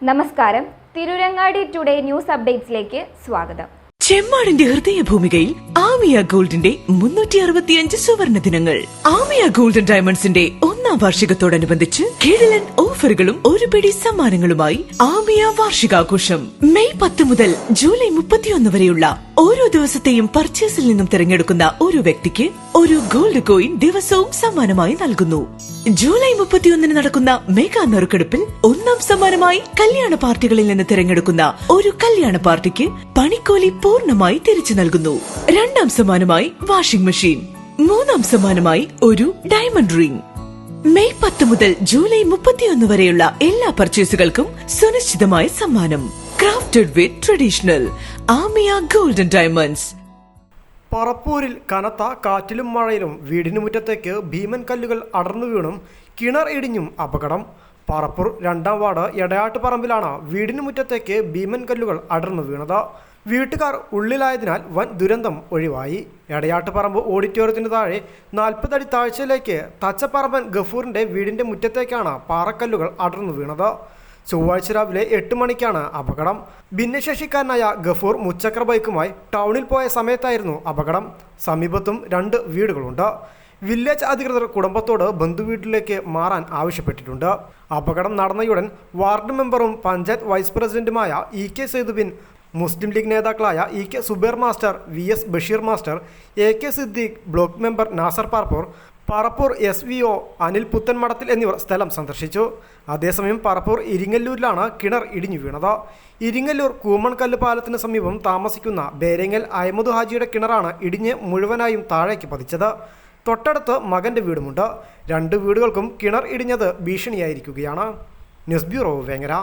നമസ്കാരം, Tirurangadi today news അപ്ഡേറ്റ്സിലേക്ക് സ്വാഗതം. ചെമ്മാടിന്റെ ഹൃദയഭൂമികയിൽ ആമിയ ഗോൾഡിന്റെ 365 സുവർണ ദിനങ്ങൾ. ആമിയ ഗോൾഡൻ ഡയമണ്ട്സിന്റെ 1ാം വാർഷികത്തോടനുബന്ധിച്ച് കിടിലൻ ഓഫറുകളും ഒരു പിടി സമ്മാനങ്ങളുമായി ആമിയ വാർഷികാഘോഷം. മെയ് 10 മുതൽ ജൂലൈ 31 വരെയുള്ള ഓരോ ദിവസത്തെയും പർച്ചേസിൽ നിന്നും തിരഞ്ഞെടുക്കുന്ന ഒരു വ്യക്തിക്ക് ഒരു ഗോൾഡ് കോയിൻ ദിവസവും സമ്മാനമായി നൽകുന്നു. ജൂലൈ 31 നടക്കുന്ന മെഗാ നറുക്കെടുപ്പിൽ 1ാം സമ്മാനമായി കല്യാണ പാർട്ടികളിൽ നിന്ന് തിരഞ്ഞെടുക്കുന്ന ഒരു കല്യാണ പാർട്ടിക്ക് പണിക്കൂലി പൂർണ്ണമായി തിരിച്ചു നൽകുന്നു. 2ാം സമ്മാനമായി വാഷിംഗ് മെഷീൻ, 3ാം സമ്മാനമായി ഒരു ഡയമണ്ട് റിംഗ്. മെയ് 10 മുതൽ ജൂലൈ 31 വരെയുള്ള എല്ലാ പർച്ചേസുകൾക്കും സുനിശ്ചിതമായ സമ്മാനം. ക്രാഫ്റ്റഡ് വിത്ത് ട്രഡീഷണൽ ആമിയ ഗോൾഡൻ ഡയമണ്ട്സ്. പറപ്പൂരിൽ കനത്ത കാറ്റിലും മഴയിലും വീടിനു മുറ്റത്തേക്ക് ഭീമൻ കല്ലുകൾ അടർന്നു വീണും കിണർ ഇടിഞ്ഞും അപകടം. പറപ്പൂർ 2ാം വാർഡ് എടയാട്ടുപറമ്പിലാണ് വീടിനു മുറ്റത്തേക്ക് ഭീമൻ കല്ലുകൾ അടർന്നു വീണത്. വീട്ടുകാർ ഉള്ളിലായതിനാൽ വൻ ദുരന്തം ഒഴിവായി. എടയാട്ടുപറമ്പ് ഓഡിറ്റോറിയത്തിന് താഴെ 40 അടി താഴ്ചയിലേക്ക് തച്ചപ്പറമ്പൻ ഗഫൂറിന്റെ വീടിന്റെ മുറ്റത്തേക്കാണ് പാറക്കല്ലുകൾ അടർന്നു വീണത്. ചൊവ്വാഴ്ച രാവിലെ 8 മണിക്കാണ് അപകടം. ഭിന്നശേഷിക്കാരനായ ഗഫൂർ മുച്ചക്ര ബൈക്കുമായി ടൗണിൽ പോയ സമയത്തായിരുന്നു അപകടം. സമീപത്തും 2 വീടുകളുണ്ട്. വില്ലേജ് അധികൃതർ കുടുംബത്തോട് ബന്ധുവീട്ടിലേക്ക് മാറാൻ ആവശ്യപ്പെട്ടിട്ടുണ്ട്. അപകടം നടന്നയുടൻ വാർഡ് മെമ്പറും പഞ്ചായത്ത് വൈസ് പ്രസിഡന്റുമായ EK സൈദുബിൻ, മുസ്ലിം ലീഗ് നേതാക്കളായ EK Subair master, VS Basheer master, AK Siddique, block member Nasar Parappur SVO Anil Puthanmadathil എന്നിവർ സ്ഥലം സന്ദർശിച്ചു. അതേസമയം പറപ്പൂർ ഇരിങ്ങല്ലൂരിലാണ് കിണർ ഇടിഞ്ഞു വീണത്. ഇരിങ്ങല്ലൂർ കൂമൺകല്ല് പാലത്തിന് സമീപം താമസിക്കുന്ന ബേരങ്ങൽ അഹമ്മദ് ഹാജിയുടെ കിണറാണ് ഇടിഞ്ഞ് മുഴുവനായും താഴേക്ക് പതിച്ചത്. തൊട്ടടുത്ത് മകന്റെ വീടുമുണ്ട്. 2 വീടുകൾക്കും കിണർ ഇടിഞ്ഞത് ഭീഷണിയായിരിക്കുകയാണ്. News bureau, Vengara.